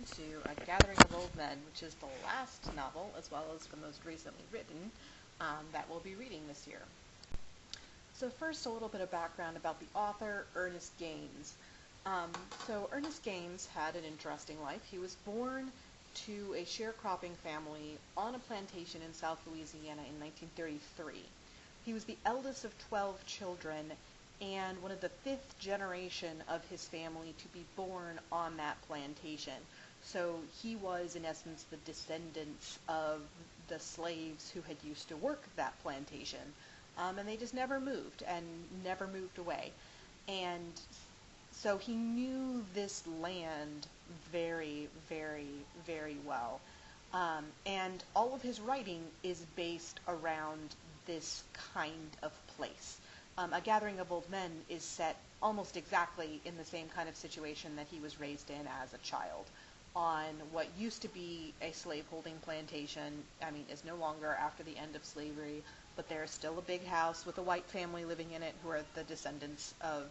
to A Gathering of Old Men, which is the last novel, as well as the most recently written, that we'll be reading this year. So first, a little bit of background about the author, Ernest Gaines. So Ernest Gaines had an interesting life. He was born to a sharecropping family on a plantation in South Louisiana in 1933. He was the eldest of 12 children and one of the fifth generation of his family to be born on that plantation. So he was, in essence, the descendants of the slaves who had used to work that plantation. And they just never moved and never moved away. And so he knew this land very, very, very well. And all of his writing is based around this kind of place. A Gathering of Old Men is set almost exactly in the same kind of situation that he was raised in as a child, on what used to be a slaveholding plantation. Is no longer after the end of slavery, but there's still a big house with a white family living in it who are the descendants of,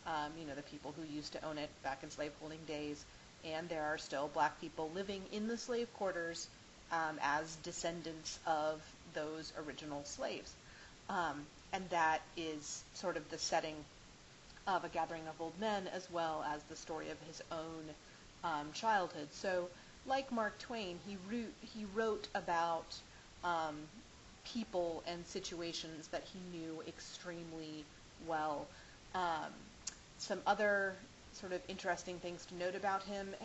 the people who used to own it back in slaveholding days. And there are still black people living in the slave quarters as descendants of those original slaves. And that is sort of the setting of A Gathering of Old Men, as well as the story of his own childhood. So, like Mark Twain, he wrote about people and situations that he knew extremely well. Some other sort of interesting things to note about him: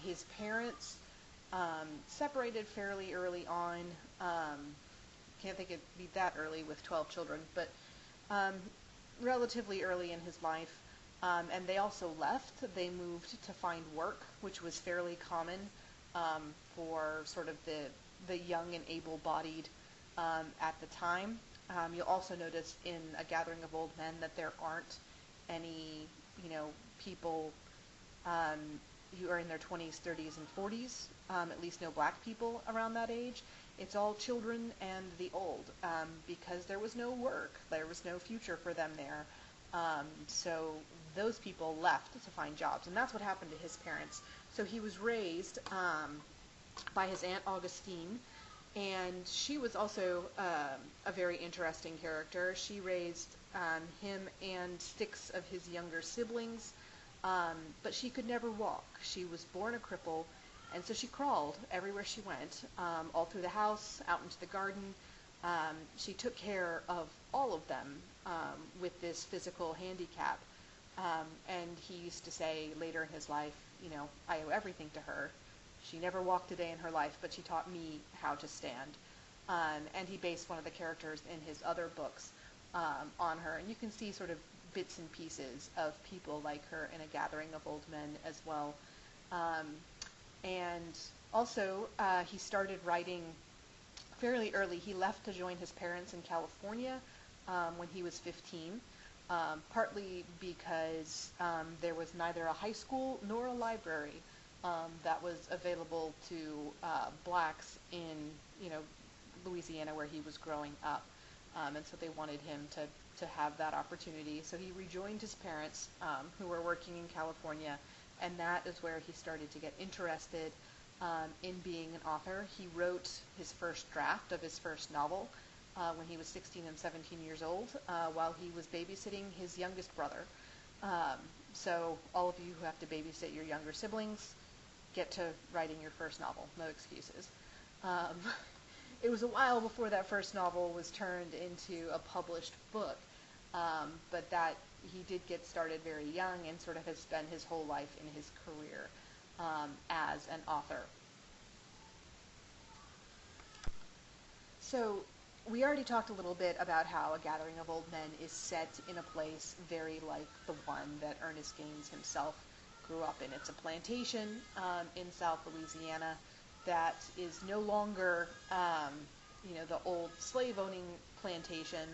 his parents separated fairly early on. Can't think it'd be that early with 12 children, but relatively early in his life. And they also left. They moved to find work, which was fairly common for sort of the young and able-bodied at the time. You'll also notice in A Gathering of Old Men that there aren't any, people who are in their 20s, 30s, and 40s, at least no black people around that age. It's all children and the old, because there was no work. There was no future for them there. So those people left to find jobs, and that's what happened to his parents. So he was raised by his Aunt Augustine, and she was also a very interesting character. She raised him and 6 of his younger siblings, but she could never walk. She was born a cripple, and so she crawled everywhere she went, all through the house, out into the garden. She took care of all of them with this physical handicap. And he used to say later in his life, I owe everything to her. She never walked a day in her life, but she taught me how to stand. And he based one of the characters in his other books on her. And you can see sort of bits and pieces of people like her in A Gathering of Old Men as well. And also, he started writing fairly early. He left to join his parents in California when he was 15, partly because there was neither a high school nor a library that was available to blacks in, Louisiana, where he was growing up. And so they wanted him to have that opportunity. So he rejoined his parents, who were working in California, and that is where he started to get interested in being an author. He wrote his first draft of his first novel when he was 16 and 17 years old, while he was babysitting his youngest brother. So all of you who have to babysit your younger siblings, get to writing your first novel. No excuses. It was a while before that first novel was turned into a published book, but that he did get started very young and sort of has spent his whole life in his career as an author. So we already talked a little bit about how A Gathering of Old Men is set in a place very like the one that Ernest Gaines himself grew up in. It's a plantation in South Louisiana that is no longer, the old slave-owning plantation,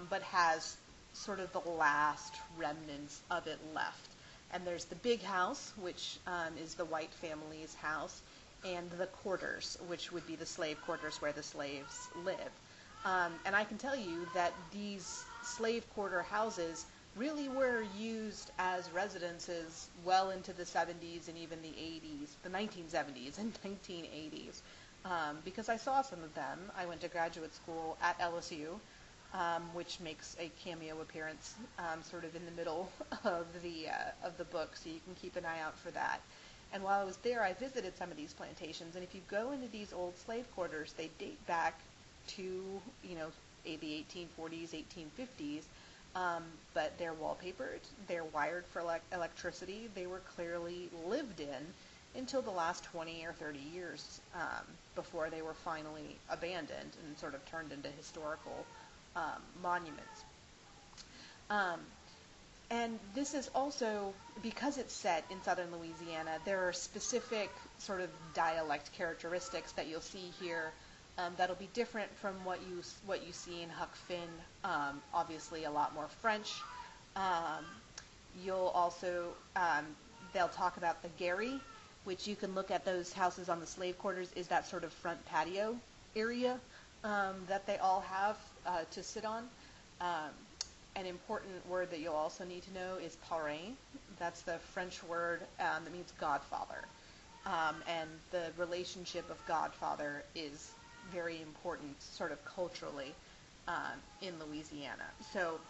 but has sort of the last remnants of it left. And there's the big house, which is the white family's house, and the quarters, which would be the slave quarters where the slaves live. And I can tell you that these slave quarter houses really were used as residences well into the 70s and even the 80s, the 1970s and 1980s, because I saw some of them. I went to graduate school at LSU, which makes a cameo appearance sort of in the middle of the book, so you can keep an eye out for that. And while I was there, I visited some of these plantations, and if you go into these old slave quarters, they date back to, the 1840s, 1850s, but they're wallpapered, they're wired for electricity, they were clearly lived in until the last 20 or 30 years before they were finally abandoned and sort of turned into historical monuments. And this is also, because it's set in southern Louisiana, there are specific sort of dialect characteristics that you'll see here that'll be different from what you see in Huck Finn. Obviously, a lot more French. You'll also they'll talk about the Gary, which you can look at those houses on the slave quarters, is that sort of front patio area that they all have to sit on. An important word that you'll also need to know is parrain. That's the French word that means godfather. And the relationship of godfather is very important sort of culturally in Louisiana. So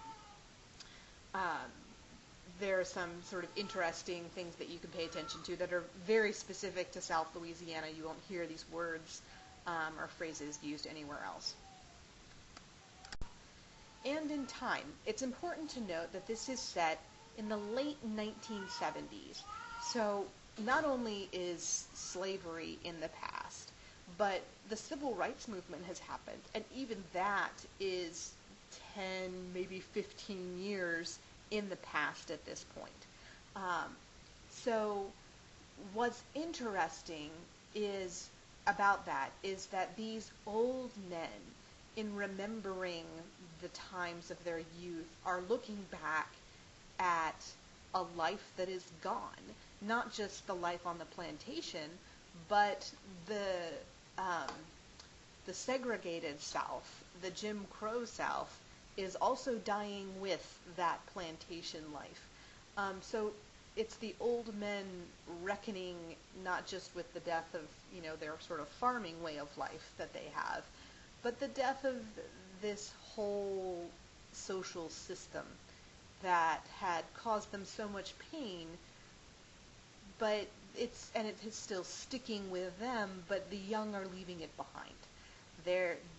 there are some sort of interesting things that you can pay attention to that are very specific to South Louisiana. You won't hear these words or phrases used anywhere else. And in time, it's important to note that this is set in the late 1970s. So not only is slavery in the past, but the civil rights movement has happened, and even that is 10, maybe 15 years in the past at this point. So what's interesting about that is that these old men, in remembering the times of their youth, are looking back at a life that is gone. Not just the life on the plantation, but the segregated South, the Jim Crow South, is also dying with that plantation life. So it's the old men reckoning not just with the death of, their sort of farming way of life that they have, but the death of this whole social system that had caused them so much pain, but it is still sticking with them, but the young are leaving it behind.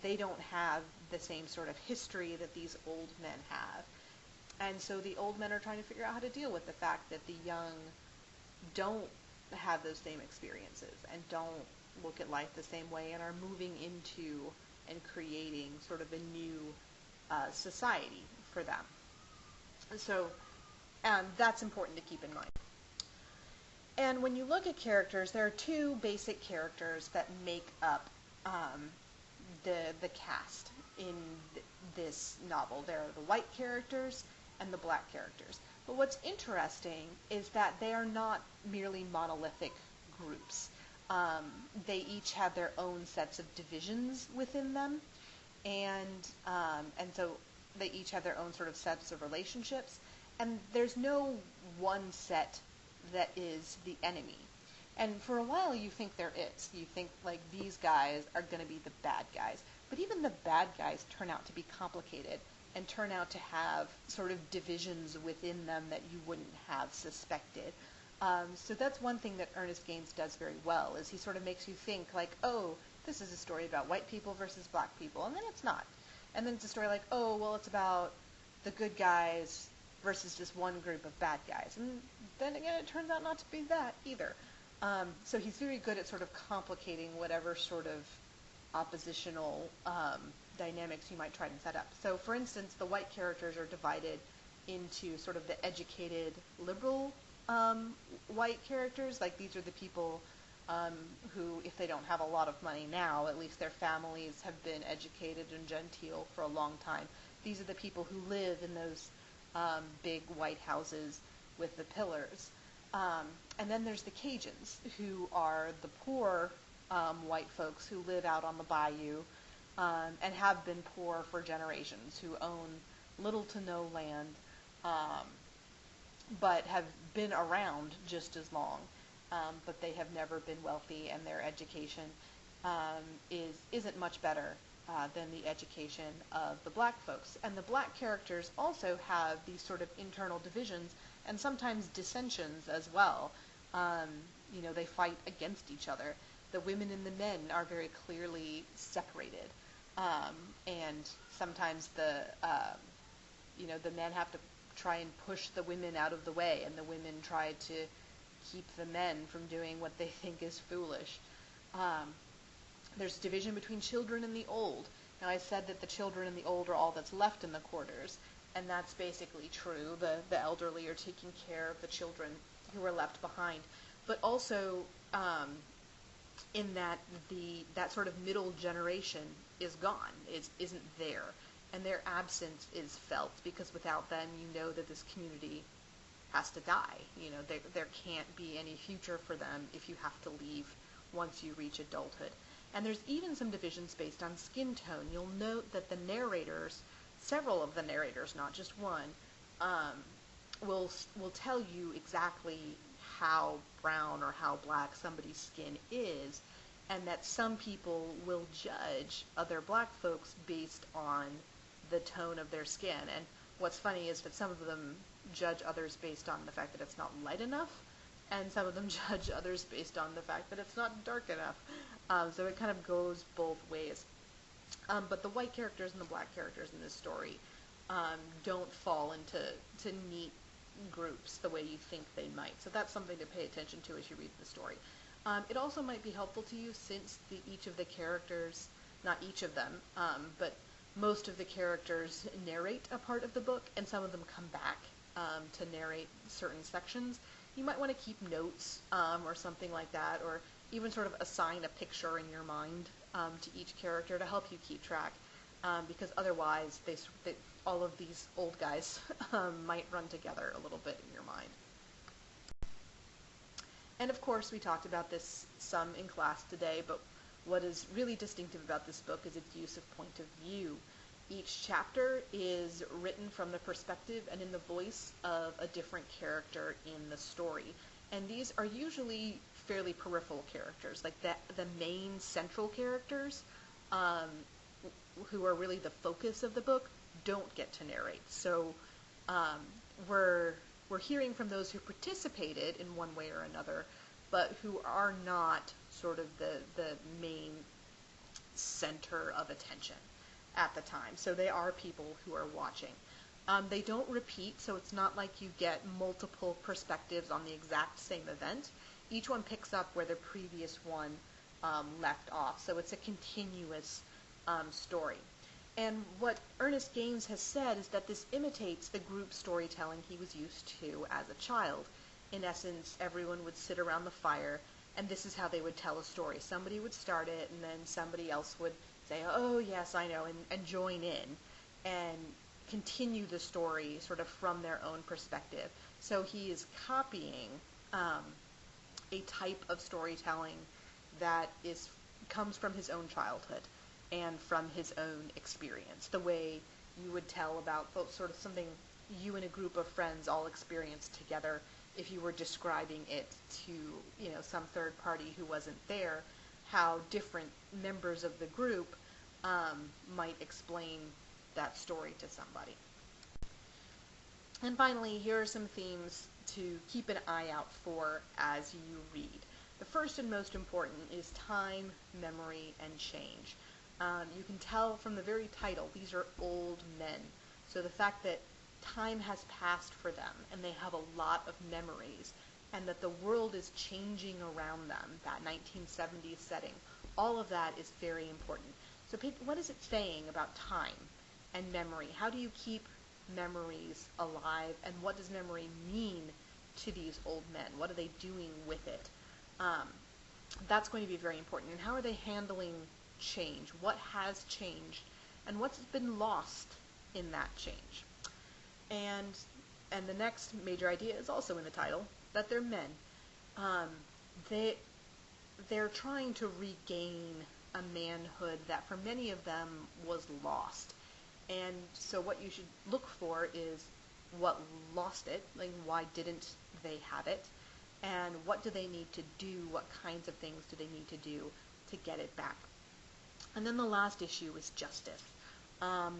They don't have the same sort of history that these old men have. And so the old men are trying to figure out how to deal with the fact that the young don't have those same experiences and don't look at life the same way and are moving into and creating sort of a new society for them. So that's important to keep in mind. And when you look at characters, there are two basic characters that make up the cast in this novel. There are the white characters and the black characters. But what's interesting is that they are not merely monolithic groups. They each have their own sets of divisions within them, and so they each have their own sort of sets of relationships, and there's no one set that is the enemy. And for a while you think there is. You think, like, these guys are going to be the bad guys. But even the bad guys turn out to be complicated and turn out to have sort of divisions within them that you wouldn't have suspected. So that's one thing that Ernest Gaines does very well, is he sort of makes you think, like, oh, this is a story about white people versus black people, and then it's not. And then it's a story like, oh, well, it's about the good guys versus just one group of bad guys. And then again, it turns out not to be that either. So he's very good at sort of complicating whatever sort of oppositional dynamics you might try to set up. So, for instance, the white characters are divided into sort of the educated, liberal white characters. Like, these are the people who, if they don't have a lot of money now, at least their families have been educated and genteel for a long time. These are the people who live in those big white houses with the pillars. And then there's the Cajuns, who are the poor white folks who live out on the bayou and have been poor for generations, who own little to no land, um, but have been around just as long, but they have never been wealthy, and their education isn't much better than the education of the black folks. And the black characters also have these sort of internal divisions and sometimes dissensions as well. Um, they fight against each other. The women and the men are very clearly separated, and sometimes the men have to try and push the women out of the way, and the women try to keep the men from doing what they think is foolish. There's division between children and the old. Now, I said that the children and the old are all that's left in the quarters, and that's basically true. The elderly are taking care of the children who are left behind. But also, in that that sort of middle generation is gone, isn't there, and their absence is felt, because without them, that this community has to die. There can't be any future for them if you have to leave once you reach adulthood. And there's even some divisions based on skin tone. You'll note that the narrators, several of the narrators, not just one, will tell you exactly how brown or how black somebody's skin is, and that some people will judge other black folks based on the tone of their skin. And what's funny is that some of them judge others based on the fact that it's not light enough, and some of them judge others based on the fact that it's not dark enough. So it kind of goes both ways. But the white characters and the black characters in this story don't fall into neat groups the way you think they might. So that's something to pay attention to as you read the story. It also might be helpful to you, since each of the characters, not each of them, but most of the characters narrate a part of the book, and some of them come back to narrate certain sections. You might want to keep notes or something like that, or even sort of assign a picture in your mind to each character to help you keep track, because otherwise all of these old guys might run together a little bit in your mind. And of course, we talked about this some in class today, but what is really distinctive about this book is its use of point of view. Each chapter is written from the perspective and in the voice of a different character in the story. And these are usually fairly peripheral characters, like the main central characters, who are really the focus of the book, don't get to narrate. So we're hearing from those who participated in one way or another, but who are not sort of the main center of attention at the time. So they are people who are watching. They don't repeat, so it's not like you get multiple perspectives on the exact same event. Each one picks up where the previous one left off, so it's a continuous story. And what Ernest Gaines has said is that this imitates the group storytelling he was used to as a child. In essence, everyone would sit around the fire, and this is how they would tell a story. Somebody would start it, and then somebody else would say, "Oh, yes, I know," and join in, and continue the story sort of from their own perspective. So he is copying a type of storytelling that comes from his own childhood and from his own experience, the way you would tell about sort of something you and a group of friends all experienced together if you were describing it to, some third party who wasn't there, how different members of the group might explain that story to somebody. And finally, here are some themes to keep an eye out for as you read. The first and most important is time, memory, and change. You can tell from the very title, these are old men. So the fact that time has passed for them, and they have a lot of memories, and that the world is changing around them, that 1970s setting, all of that is very important. So what is it saying about time and memory? How do you keep memories alive, and what does memory mean to these old men? What are they doing with it? That's going to be very important. And how are they handling change? What has changed, and what's been lost in that change? And the next major idea is also in the title, that they're men. They're trying to regain a manhood that for many of them was lost. And so what you should look for is what lost it, like why didn't they have it, and what do they need to do, what kinds of things do they need to do to get it back. And then the last issue is justice. Um,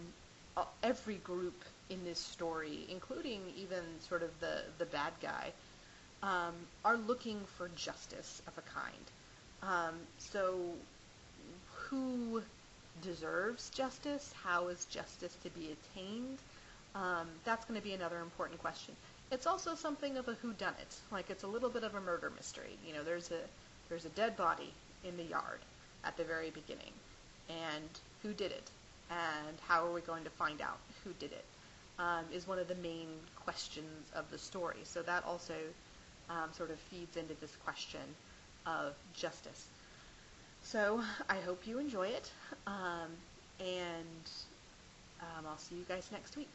every group in this story, including even sort of the bad guy, are looking for justice of a kind. So who deserves justice? How is justice to be attained? That's going to be another important question. It's also something of a whodunit. Like, it's a little bit of a murder mystery. You know, there's a dead body in the yard at the very beginning, and who did it, and how are we going to find out who did it? Is one of the main questions of the story. So that also sort of feeds into this question of justice. So I hope you enjoy it, and I'll see you guys next week.